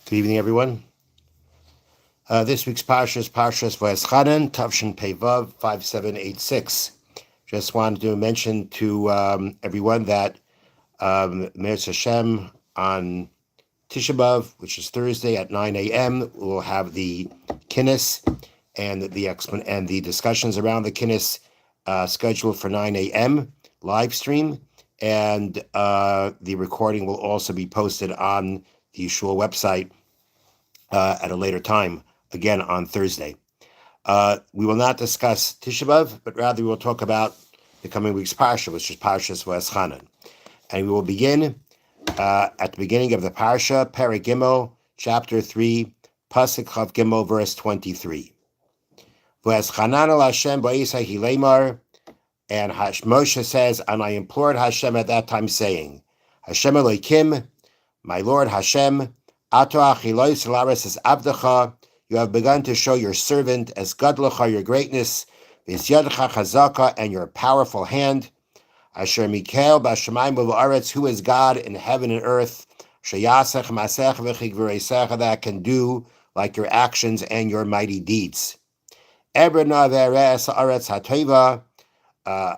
Good evening, everyone. This week's Parsha is Parshas Vaetchanan, Tavshin Peivav 5786. Just wanted to mention to everyone that Meretz Hashem on Tisha B'Av, which is Thursday at 9 a.m., we'll have the kinnis and the discussions around the kinnis scheduled for 9 a.m. live stream, and the recording will also be posted on the Yeshua website at a later time, again on Thursday. We will not discuss Tisha B'Av, but rather we will talk about the coming week's Parsha, which is Parshas Vaetchanan. And we will begin at the beginning of the Parsha, Perek Gimel, chapter 3, Pasuk Chav Gimel, verse 23. Vaetchanan el Hashem ba'isai hilemar, and Moshe says, and I implored Hashem at that time, saying, Hashem Elokim, my Lord Hashem, Ato achiloi selaris as abdecha, you have begun to show your servant as gadlecha your greatness, v'yadcha chazaka, and your powerful hand. Asher Mikael b'ashamayim v'aretz, who is God in heaven and earth, sheyasech masech v'chigv'reisecha, that can do like your actions and your mighty deeds. Ebrena v'eres ha'aretz ha'teva,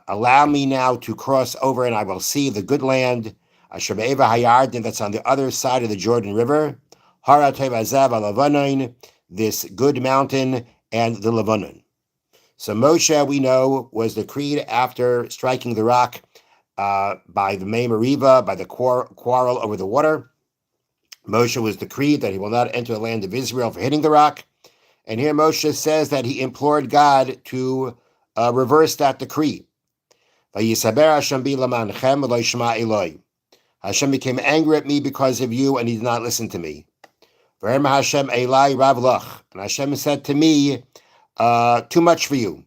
allow me now to cross over, and I will see the good land. Asher be'eva hayarden, that's on the other side of the Jordan River. Hara teva zav al-Levanon, this good mountain and the Levanon. So Moshe, we know, was decreed after striking the rock by the Mei Meriva, by the quarrel over the water. Moshe was decreed that he will not enter the land of Israel for hitting the rock. And here Moshe says that he implored God to reverse that decree. Vayisaber Hashem bi lamanchem v'lo yishma Eloi. Hashem became angry at me because of you, and he did not listen to me. V'erem Hashem Elai Rav Lach, and Hashem said to me, too much for you.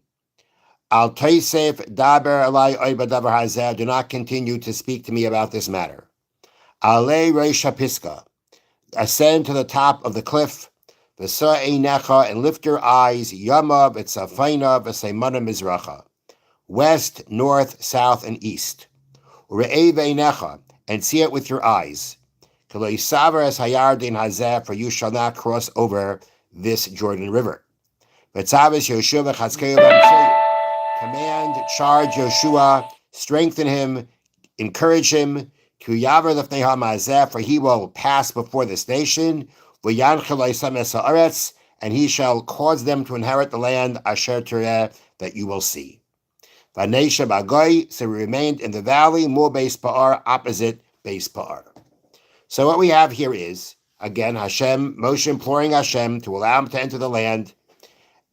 Al Taisef Daber Elai Oy B'Davar Hazeh, do not continue to speak to me about this matter. Alei Reish HaPiska, ascend to the top of the cliff, V'sa Einecha, and lift your eyes, Yama V'tzafayna V'seimana Mizracha, west, north, south, and east. Ure'ei V'einecha, and see it with your eyes. For you shall not cross over this Jordan River. Command, charge Yoshua, strengthen him, encourage him, for he will pass before this nation, and he shall cause them to inherit the land asher tereh, that you will see. So we remained in the valley, more Beis Pa'ar, opposite Beis Pa'ar. So what we have here is, again, Moshe imploring Hashem to allow him to enter the land,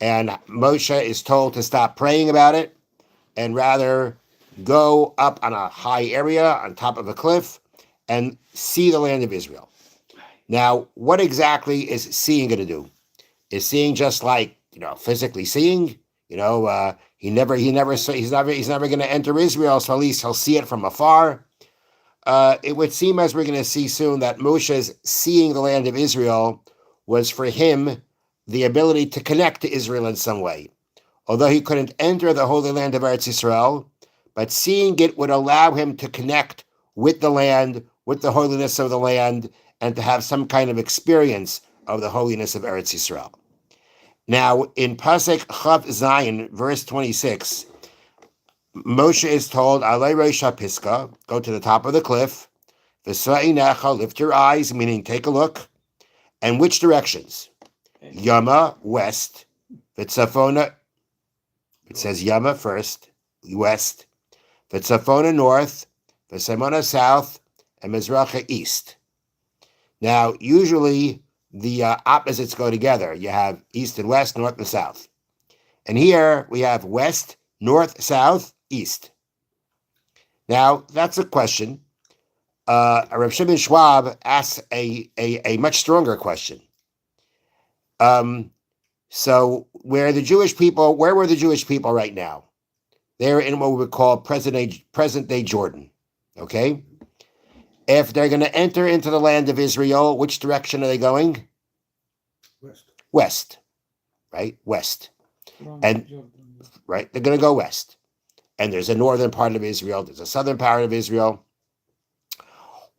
and Moshe is told to stop praying about it, and rather go up on a high area, on top of a cliff, and see the land of Israel. Now, what exactly is seeing going to do? Is seeing just like, physically seeing? He's never going to enter Israel, so at least he'll see it from afar. It would seem, as we're going to see soon, that Moshe's seeing the land of Israel was for him the ability to connect to Israel in some way. Although he couldn't enter the holy land of Eretz Yisrael, but seeing it would allow him to connect with the land, with the holiness of the land, and to have some kind of experience of the holiness of Eretz Yisrael. Now, in Pasuk Chav Zayin, verse 26, Moshe is told, Alei Reish HaPiska, go to the top of the cliff, V'sa Einecha, lift your eyes, meaning take a look, and which directions? Yama, west, V'tzafona, it says Yama first, west, V'tzafona, north, V'semona, south, and Mizracha, east. Now, usually the opposites go together. You have east and west, north and south. And here we have west, north, south, east. Now, that's a question. Rav Shimon Schwab asks a much stronger question. So where were the Jewish people right now? They're in what we would call present-day Jordan, okay? If they're going to enter into the land of Israel, which direction are they going? West, right? West. And right, they're going to go west. And there's a northern part of Israel, there's a southern part of Israel.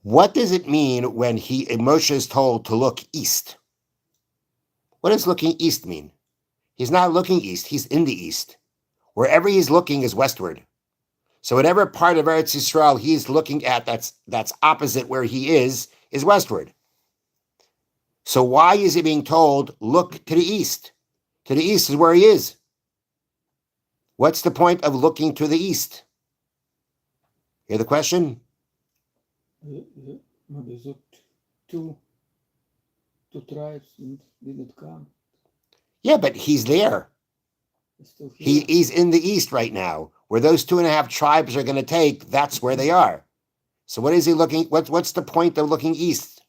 What does it mean when Moshe is told to look east? What does looking east mean? He's not looking east, he's in the east. Wherever he's looking is westward. So whatever part of Eretz Yisrael he's looking at that's opposite where he is westward. So why is he being told, look to the east? To the east is where he is. What's the point of looking to the east? Hear the question? Two tribes didn't come. Yeah, but he's there. He's in the east right now. Where those 2.5 tribes are going to take, that's where they are. So what is he looking? What's the point of looking east?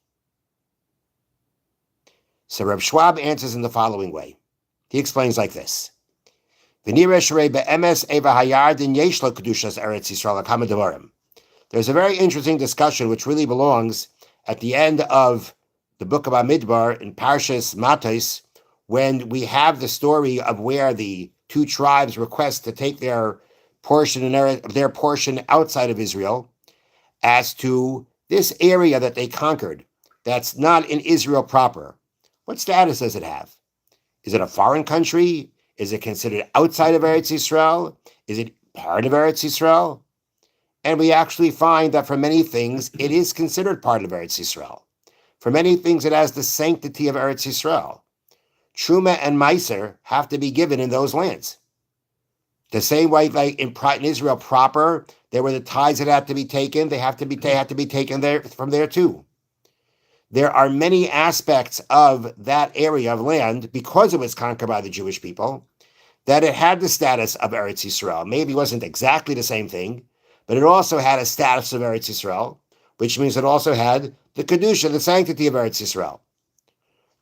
So Reb Schwab answers in the following way. He explains like this. There's a very interesting discussion which really belongs at the end of the book of Amidbar in Parshas Matos, when we have the story of where the 2 tribes request to take their portion outside of Israel, as to this area that they conquered that's not in Israel proper. What status does it have? Is it a foreign country? Is it considered outside of Eretz Yisrael? Is it part of Eretz Yisrael? And we actually find that for many things, it is considered part of Eretz Yisrael. For many things, it has the sanctity of Eretz Yisrael. Truma and Meiser have to be given in those lands. The same way, like in Israel proper, there were the tithes that had to be taken. They had to be taken there from there too. There are many aspects of that area of land, because it was conquered by the Jewish people, that it had the status of Eretz Yisrael. Maybe it wasn't exactly the same thing, but it also had a status of Eretz Yisrael, which means it also had the kedusha, the sanctity of Eretz Yisrael.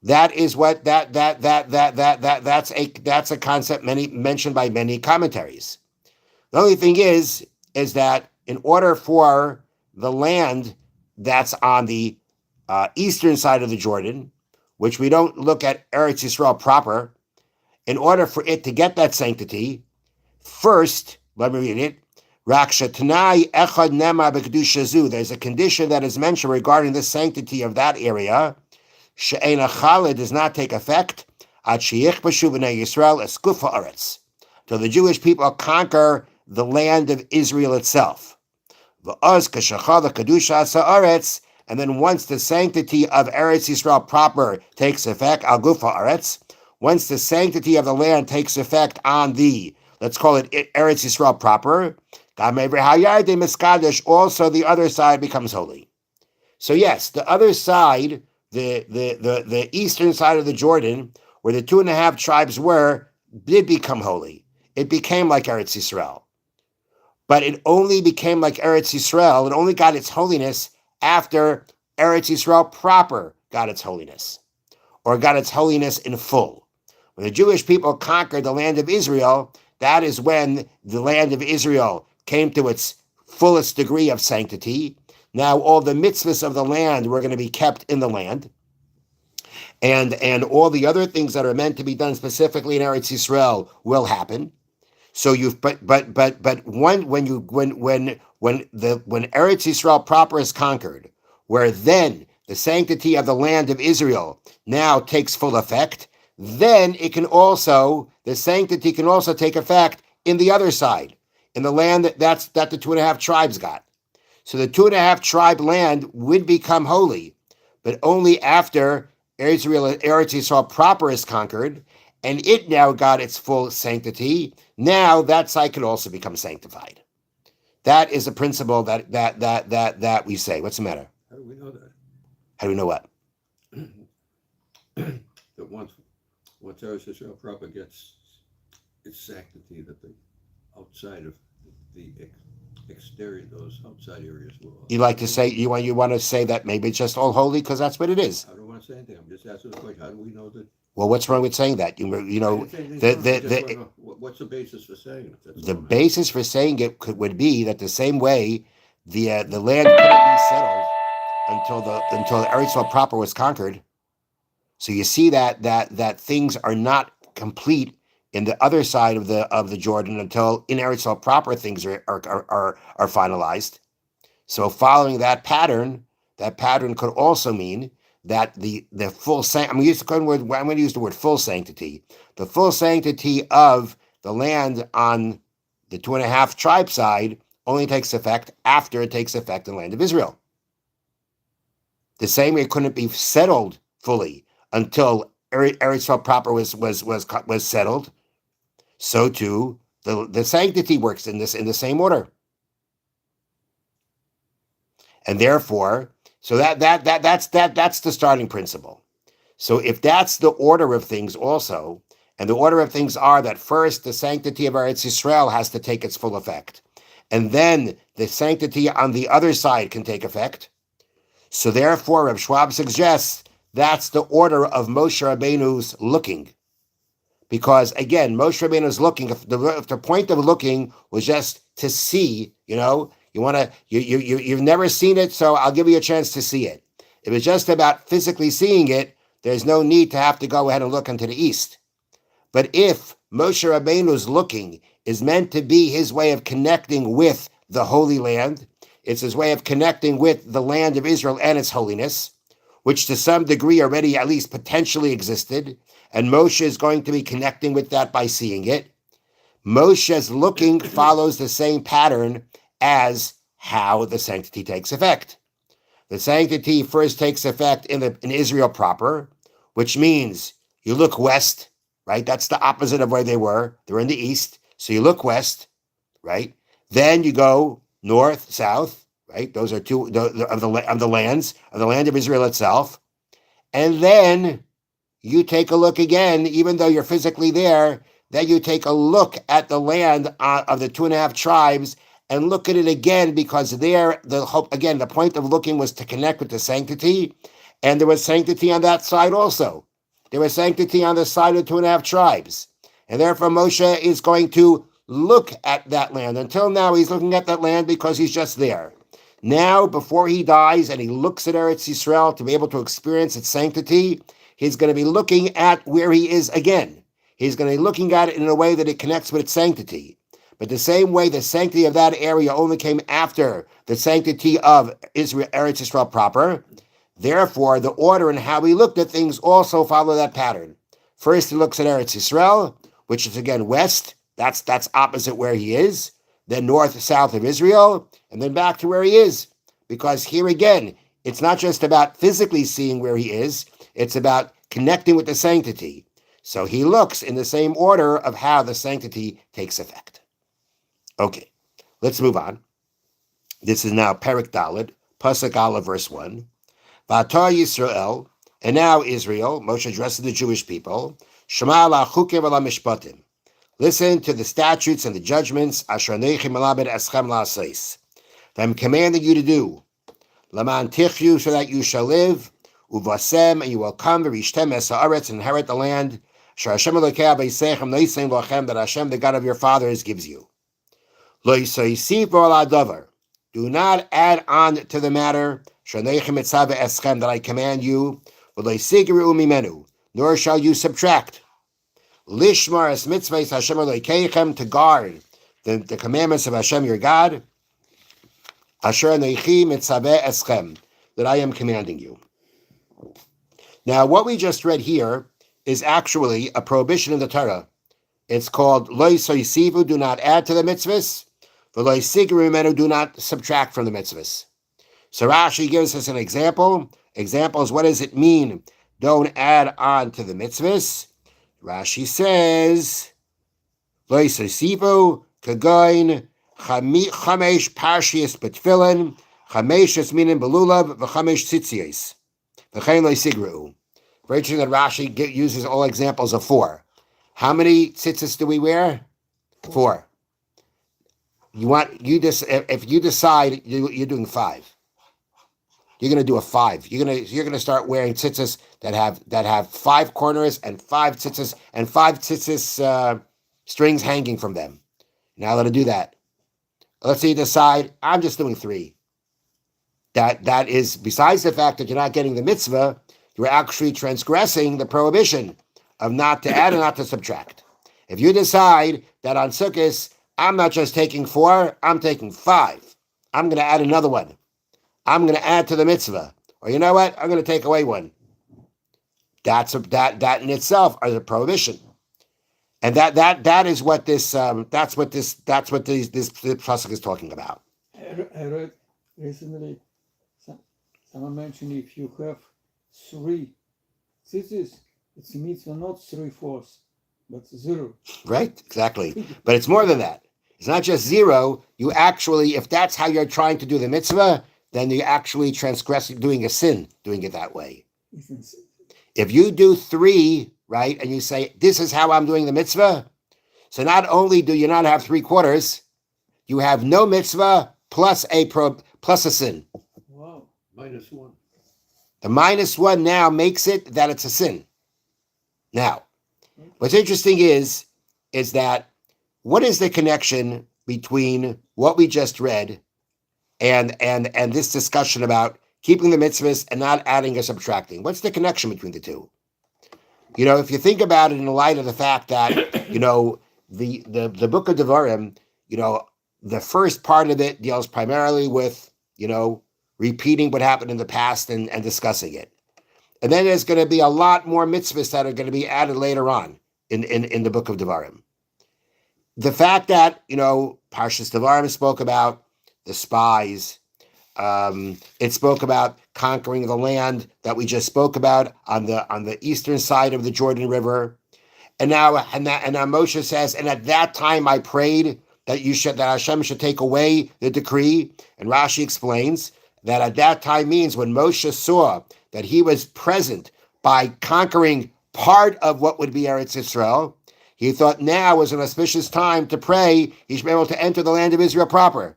That is what that's a concept mentioned by many commentaries. The only thing is that in order for the land that's on the eastern side of the Jordan, which we don't look at Eretz Yisrael proper, in order for it to get that sanctity, first, let me read it. There's a condition that is mentioned regarding the sanctity of that area. She'ena Chalid does not take effect till the Jewish people conquer the land of Israel itself. And then once the sanctity of Eretz Yisrael proper takes effect, al gufa aretz, once the sanctity of the land takes effect on the, let's call it Eretz Yisrael proper, also the other side becomes holy. So yes, the other side, the eastern side of the Jordan, where the 2.5 tribes were, did become holy. It became like Eretz Yisrael. But it only became like Eretz Yisrael, it only got its holiness after Eretz Yisrael proper got its holiness, or got its holiness in full. When the Jewish people conquered the land of Israel, that is when the land of Israel came to its fullest degree of sanctity. Now all the mitzvahs of the land were going to be kept in the land, and all the other things that are meant to be done specifically in Eretz Yisrael will happen. So when Eretz Yisrael proper is conquered, where then the sanctity of the land of Israel now takes full effect, then the sanctity can also take effect in the other side, in the land that the 2.5 tribes got. So the 2.5 tribe land would become holy, but only after Eretz Yisrael proper is conquered, and it now got its full sanctity. Now that side could also become sanctified. That is a principle that we say. What's the matter? How do we know that? How do we know what? That once Eretz Yisrael proper gets its sanctity, that the outside of the exterior, those outside areas will. You like to say you want to say that maybe it's just all holy because that's what it is. I don't want to say anything. I'm just asking the question. How do we know that? Well, what's wrong with saying that? What's the basis for saying it? The basis for saying it would be that the same way the land couldn't be settled until the Eretz Yisrael proper was conquered. So you see that things are not complete in the other side of the Jordan until in Eretz Yisrael proper things are finalized. So following that pattern, that pattern could also mean that the full I'm going to use the word full sanctity. The full sanctity of the land on the 2.5 tribe side only takes effect after it takes effect in the land of Israel. The same way it couldn't be settled fully until Eretz Yisrael proper was settled. So too the sanctity works in the same order, and therefore, so that's the starting principle. So if that's the order of things, also, and the order of things are that first the sanctity of Eretz Yisrael has to take its full effect, and then the sanctity on the other side can take effect. So therefore, Reb Schwab suggests that's the order of Moshe Rabbeinu's looking. Because again, Moshe Rabbeinu is looking. If the point of looking was just to see, you've never seen it, so I'll give you a chance to see it. If it's just about physically seeing it, there's no need to have to go ahead and look into the east. But if Moshe Rabbeinu's looking is meant to be his way of connecting with the Holy Land, it's his way of connecting with the land of Israel and its holiness, which to some degree already at least potentially existed, and Moshe is going to be connecting with that by seeing it. Moshe's looking follows the same pattern as how the sanctity takes effect. The sanctity first takes effect in Israel proper, which means you look west, right? That's the opposite of where they were. They're in the east, so you look west, right? Then you go north, south, right? Those are two of the lands of the land of Israel itself, and then you take a look again, even though you're physically there, then you take a look at the land of the 2.5 tribes and look at it again, because the point of looking was to connect with the sanctity, and there was sanctity on that side also. There was sanctity on the side of the 2.5 tribes. And therefore Moshe is going to look at that land. Until now, he's looking at that land because he's just there. Now, before he dies and he looks at Eretz Yisrael to be able to experience its sanctity, he's going to be looking at where he is again. He's going to be looking at it in a way that it connects with its sanctity. But the same way the sanctity of that area only came after the sanctity of Israel, Eretz Yisrael proper, therefore the order and how he looked at things also follow that pattern. First he looks at Eretz Yisrael, which is again west. That's opposite where he is. Then north, south of Israel, and then back to where he is. Because here again, it's not just about physically seeing where he is, it's about connecting with the sanctity. So he looks in the same order of how the sanctity takes effect. Okay, let's move on. This is now Perek Daled, Pasuk Aleph, verse 1. V'ata Yisrael, and now Israel, Moshe addresses the Jewish people, Shema la chukim v'la mishpatim. Listen to the statutes and the judgments, Asher anechi melabed eschem la'aseis, that I'm commanding you to do, Laman tichyu, so that you shall live, Uvasem, and you will come, V'rishtem es ha'aretz, and inherit the land, Asher Hashem Elokei b'yiseichem nosein lochem, that Hashem, the God of your fathers, gives you. Lo yisoyisif v'al adavar, do not add on to the matter, Sh'aneichem etzav eschem, that I command you, V'lo yisigru mimenu, nor shall you subtract. Lishmar es mitzvahs Hashem Elokeichem, to guard the commandments of Hashem your God, Asher anechi mitzaveh eschem, that I am commanding you. Now, what we just read here is actually a prohibition in the Torah. It's called Lo yisivu, do not add to the mitzvahs, V'lo yisigru mimenu, do not subtract from the mitzvahs. So Rashi gives us an example. Examples, what does it mean? Don't add on to the mitzvahs. Rashi says, Lo yisivu kagoin chamesh parshias betfilin, chamesh minin belulav, v'chamesh tzitzias, v'chein lo yisigru. Very interesting that Rashi uses all examples of 4. How many tzitzis do we wear? 4. If you decide you're doing 5, you're going to do a 5. You're going to start wearing tzitzis that have 5 corners and 5 tzitzis and 5 tzitzis strings hanging from them. You're not allowed to do that. Let's say you decide I'm just doing 3. That is, besides the fact that you're not getting the mitzvah, you're actually transgressing the prohibition of not to add and not to subtract. If you decide that on Sukkot I'm not just taking 4, I'm taking 5. I'm going to add another one. I'm going to add to the mitzvah. Or you know what? I'm going to take away one. That in itself is a prohibition. And that is what this this pasuk is talking about. I read recently someone mentioned if you have 3 tzitzis, it's a mitzvah not 3/4, but 0. Right, exactly. But it's more than that. It's not just 0. You actually, if that's how you're trying to do the mitzvah, then you're actually transgressing, doing a sin, doing it that way. If you do 3, right, and you say, this is how I'm doing the mitzvah, so not only do you not have 3/4, you have no mitzvah plus a sin. Wow. -1. The -1 now makes it that it's a sin. Now, what's interesting is that what is the connection between what we just read and this discussion about keeping the mitzvahs and not adding or subtracting? What's the connection between the two? If you think about it in the light of the fact that, the book of Devarim, the first part of it deals primarily with, repeating what happened in the past and discussing it. And then there's going to be a lot more mitzvahs that are going to be added later on in the book of Devarim. The fact that, Parshas Devarim spoke about the spies. It spoke about conquering the land that we just spoke about on the eastern side of the Jordan River. And now Moshe says, and at that time I prayed that Hashem should take away the decree. And Rashi explains that at that time means when Moshe saw that he was present by conquering part of what would be Eretz Yisrael, he thought now was an auspicious time to pray he should be able to enter the land of Israel proper.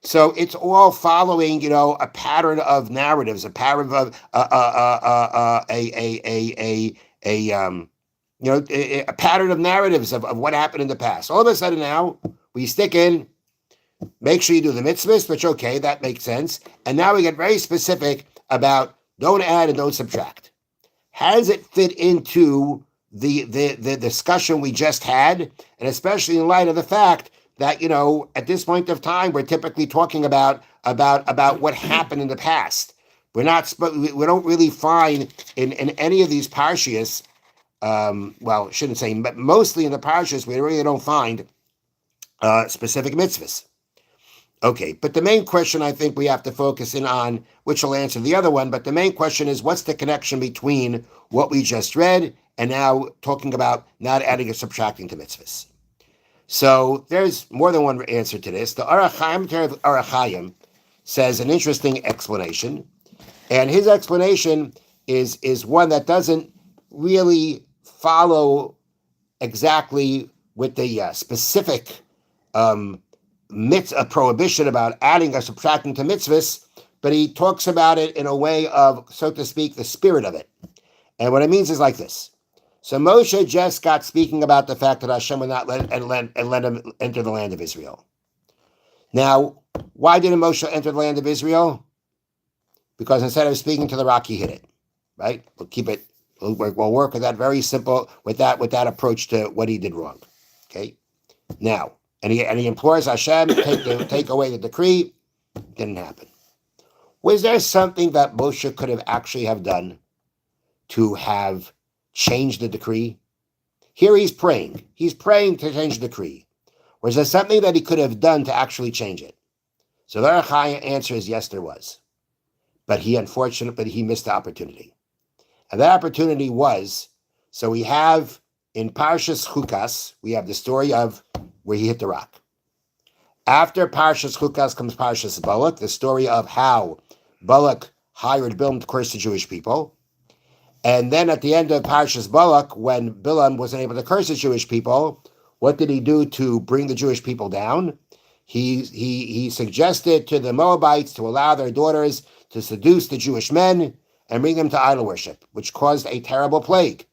So it's all following, a pattern of narratives, a pattern of a pattern of narratives of what happened in the past. All of a sudden now we stick in, make sure you do the mitzvahs, which okay, that makes sense. And now we get very specific about don't add and don't subtract. How does it fit into the discussion we just had, and especially in light of the fact that, at this point of time, we're typically talking about what happened in the past. We don't really find in any of these parshias, shouldn't say, but mostly in the parshias, we really don't find specific mitzvahs. Okay, but the main question I think we have to focus in on, which will answer the other one, but the main question is what's the connection between what we just read and now talking about not adding or subtracting to mitzvahs? So there's more than one answer to this. The Orach Chaim says an interesting explanation, and his explanation is one that doesn't really follow exactly with the specific prohibition about adding or subtracting to mitzvahs, but he talks about it in a way of, so to speak, the spirit of it. And what it means is like this. So Moshe just got speaking about the fact that Hashem would not let him enter the land of Israel. Now, why didn't Moshe enter the land of Israel? Because instead of speaking to the rock, he hit it. Right? We'll keep it. We'll work with that very simple with that approach to what he did wrong. Okay. Now, and he implores Hashem take away the decree. Didn't happen. Was there something that Moshe could have actually have done to have changed the decree? Here he's praying. He's praying to change the decree. Was there something that he could have done to actually change it? So the Orach Chaim answer is yes, there was. But he missed the opportunity. And that opportunity was, so we have in Parshas Chukas, we have the story of where he hit the rock. After Parshas Chukas comes Parshas Balak, the story of how Balak hired Bilam to curse the Jewish people. And then at the end of Parshas Balak, when Bilam wasn't able to curse the Jewish people, what did he do to bring the Jewish people down? He suggested to the Moabites to allow their daughters to seduce the Jewish men and bring them to idol worship, which caused a terrible plague.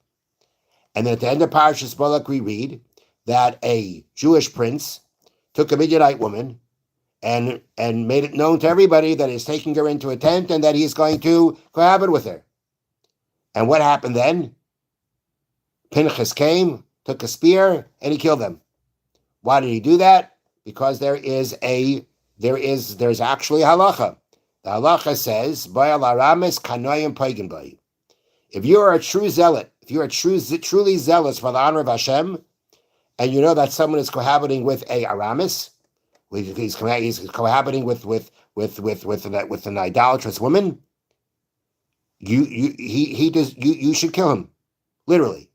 And then at the end of Parshas Balak, we read that a Jewish prince took a Midianite woman and made it known to everybody that he's taking her into a tent and that he's going to cohabit with her. And what happened then? Pinchas came, took a spear, and he killed them. Why did he do that? Because there's actually halacha The halacha says, "Bayal aramis kanoyim pagan bay." If you are a true zealot, if you are truly zealous for the honor of Hashem, and you know that someone is cohabiting with a aramis, he's cohabiting with an idolatrous woman, you should kill him, literally.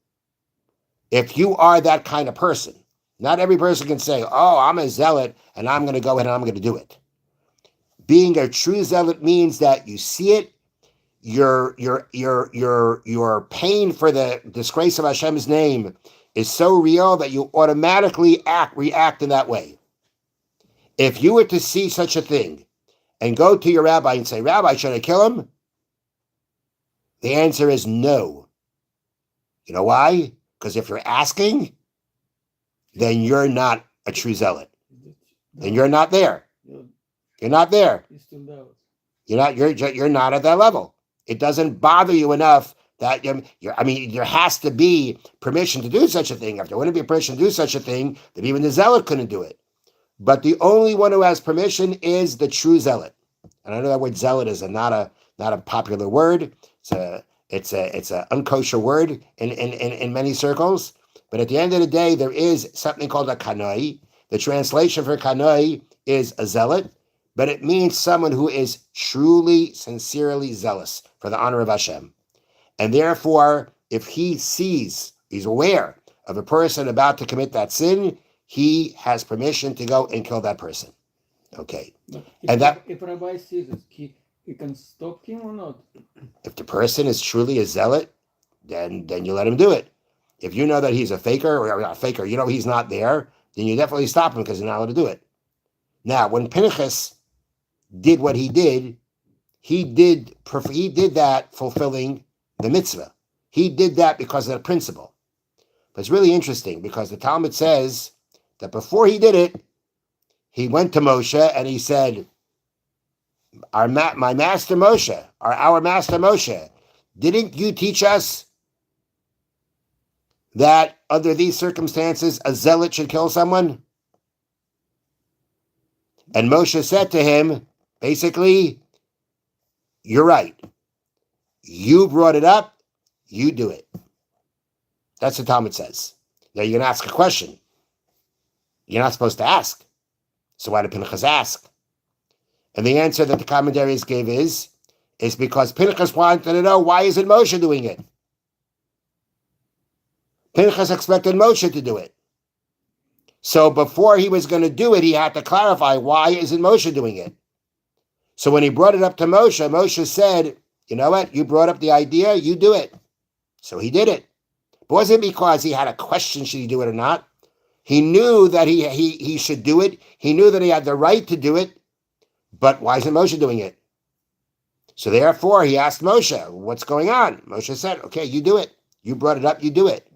If you are that kind of person, not every person can say, "Oh, I'm a zealot and I'm going to go ahead and I'm going to do it." Being a true zealot means that you see it. Your pain for the disgrace of Hashem's name is so real that you automatically react in that way. If you were to see such a thing and go to your rabbi and say, "Rabbi, should I kill him?" The answer is no. You know why? Because if you're asking, then you're not a true zealot. Then you're not there. You're not there. You're not at that level. It doesn't bother you enough that there has to be permission to do such a thing. If there wouldn't be permission to do such a thing, then even the zealot couldn't do it. But the only one who has permission is the true zealot. And I know that word zealot is not a popular word. It's a unkosher word in many circles. But at the end of the day, there is something called a kanoi. The translation for kanoi is a zealot, but it means someone who is truly, sincerely zealous for the honor of Hashem. And therefore, if he's aware of a person about to commit that sin, he has permission to go and kill that person. Okay. If Rabbi sees it, he can stop him or not? If the person is truly a zealot, then you let him do it. If you know that he's a faker, or not a faker, you know he's not there, then you definitely stop him because you're not allowed to do it. Now, when Pinchas did what he did that fulfilling the mitzvah. He did that because of the principle. But it's really interesting because the Talmud says that before he did it, he went to Moshe and he said, my master Moshe, our master Moshe, didn't you teach us that under these circumstances, a zealot should kill someone? And Moshe said to him, basically, you're right. You brought it up, you do it. That's what Talmud says. Now you're going to ask a question. You're not supposed to ask. So why did Pinchas ask? And the answer that the commentaries gave is because Pinchas wanted to know, why isn't Moshe doing it? Pinchas expected Moshe to do it. So before he was going to do it, he had to clarify, why isn't Moshe doing it? So when he brought it up to Moshe, Moshe said, you know what? You brought up the idea, you do it. So he did it. It wasn't because he had a question, should he do it or not. He knew that he should do it. He knew that he had the right to do it. But why isn't Moshe doing it? So therefore, he asked Moshe, what's going on? Moshe said, okay, you do it. You brought it up, you do it.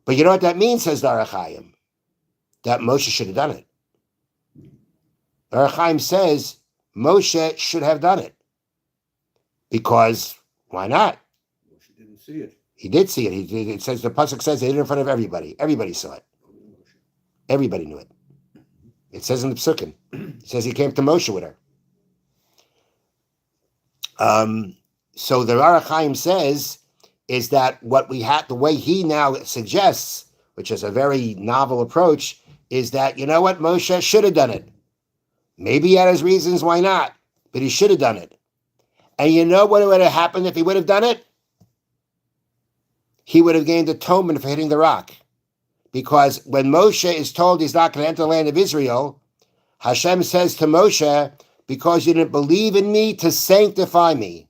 But you know what that means, says the Orach Chaim? That Moshe should have done it. The Orach Chaim says Moshe should have done it. Because why not? Moshe didn't see it. He did see it. It says, the pasuk says they did it in front of everybody. Everybody saw it. Everybody knew it. It says in the psukim. It says he came to Moshe with her. So the Orach Chaim says is that what we had, the way he now suggests, which is a very novel approach, is that, you know what, Moshe should have done it. Maybe he had his reasons why not, but he should have done it. And you know what would have happened if he would have done it? He would have gained atonement for hitting the rock. Because when Moshe is told he's not going to enter the land of Israel, Hashem says to Moshe, because you didn't believe in me to sanctify me.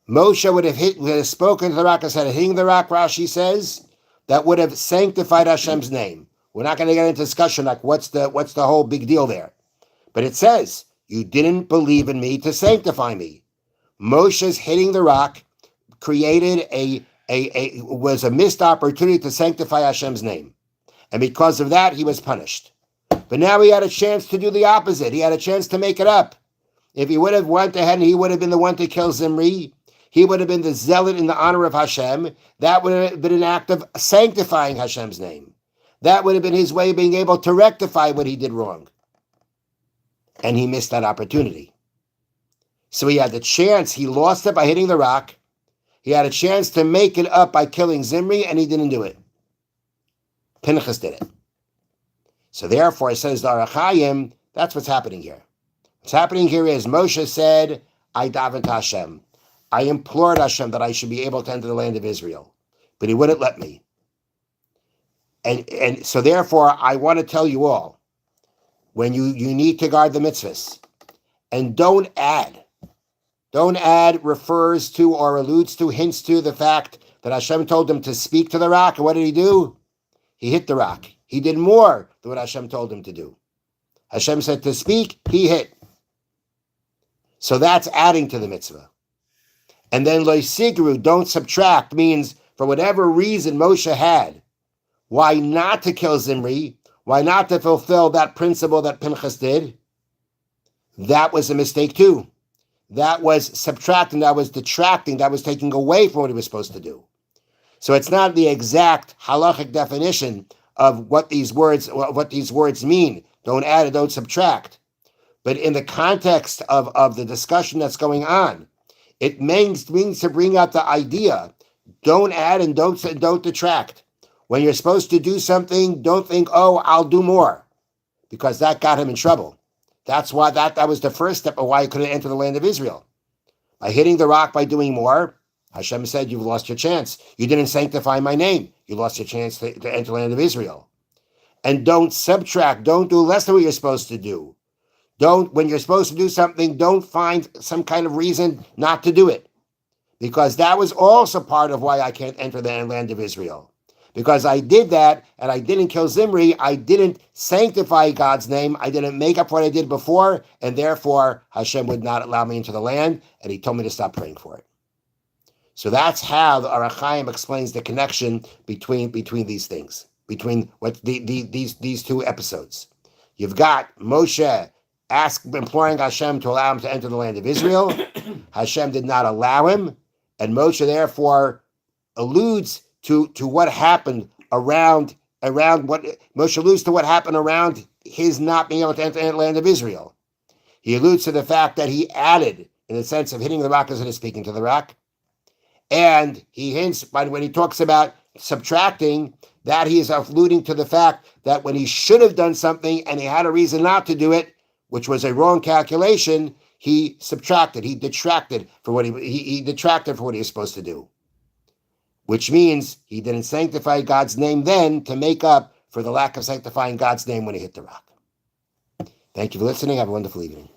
Moshe would have spoken to the rock instead of hitting the rock, Rashi says, that would have sanctified Hashem's name. We're not going to get into discussion like what's the whole big deal there. But it says, you didn't believe in me to sanctify me. Moshe's hitting the rock created was a missed opportunity to sanctify Hashem's name. And because of that, he was punished. But now he had a chance to do the opposite. He had a chance to make it up. If he would have went ahead and he would have been the one to kill Zimri, he would have been the zealot in the honor of Hashem. That would have been an act of sanctifying Hashem's name. That would have been his way of being able to rectify what he did wrong. And he missed that opportunity. So he had the chance. He lost it by hitting the rock. He had a chance to make it up by killing Zimri, and he didn't do it. Pinchas did it. So therefore, it says the Arachayim, that's what's happening here. What's happening here is Moshe said, I davened to Hashem. I implored Hashem that I should be able to enter the land of Israel. But he wouldn't let me. And so therefore, I want to tell you all, when you need to guard the mitzvahs, and don't add. Don't add refers to or alludes to, hints to the fact that Hashem told him to speak to the rock. And what did he do? He hit the rock. He did more than what Hashem told him to do. Hashem said to speak, he hit. So that's adding to the mitzvah. And then loisigru, don't subtract, means for whatever reason Moshe had, why not to kill Zimri, why not to fulfill that principle that Pinchas did, that was a mistake too. That was subtracting, that was detracting, that was taking away from what he was supposed to do. So it's not the exact halachic definition of what these words mean. Don't add and don't subtract. But in the context of the discussion that's going on, it means to bring out the idea, don't add and don't detract. When you're supposed to do something, don't think, oh, I'll do more, because that got him in trouble. That's why that was the first step of why he couldn't enter the land of Israel. By hitting the rock, by doing more, Hashem said, you've lost your chance. You didn't sanctify my name. You lost your chance to enter the land of Israel. And don't subtract. Don't do less than what you're supposed to do. When you're supposed to do something, don't find some kind of reason not to do it. Because that was also part of why I can't enter the land of Israel. Because I did that, and I didn't kill Zimri, I didn't sanctify God's name, I didn't make up what I did before, and therefore Hashem would not allow me into the land, and he told me to stop praying for it. So that's how the Arachayim explains the connection between these things, between what these two episodes. You've got Moshe imploring Hashem to allow him to enter the land of Israel. Hashem did not allow him, and Moshe therefore alludes to what happened around what Moshe alludes to what happened around his not being able to enter the land of Israel. He alludes to the fact that he added, in the sense of hitting the rock instead of speaking to the rock. And he hints, by when he talks about subtracting, that he is alluding to the fact that when he should have done something and he had a reason not to do it, which was a wrong calculation, he subtracted, he detracted for what he detracted for what he was supposed to do. Which means he didn't sanctify God's name then to make up for the lack of sanctifying God's name when he hit the rock. Thank you for listening. Have a wonderful evening.